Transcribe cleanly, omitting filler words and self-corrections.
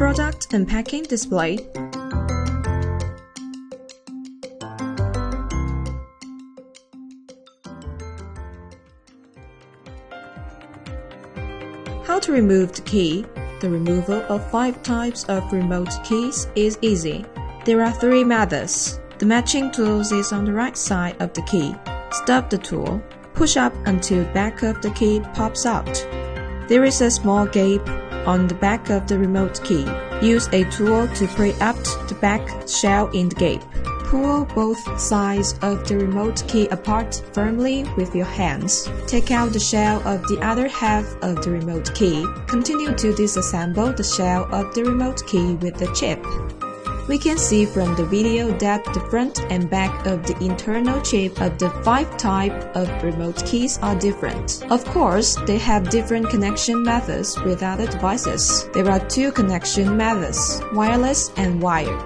Product unpacking display. How to remove the key. The removal of 5 types of remote keys is easy. There are 3 methods. The matching tool is on the right side of the key. Stop the tool. Push up until the back of the key pops out. There is a small gap on the back of the remote key. Use a tool to pry up the back shell in the gap. Pull both sides of the remote key apart firmly with your hands. Take out the shell of the other half of the remote key. Continue to disassemble the shell of the remote key with the chip. We can see from the video that the front and back of the internal chip of the 5 types of remote keys are different. Of course, they have different connection methods with other devices. There are 2 connection methods, wireless and wired.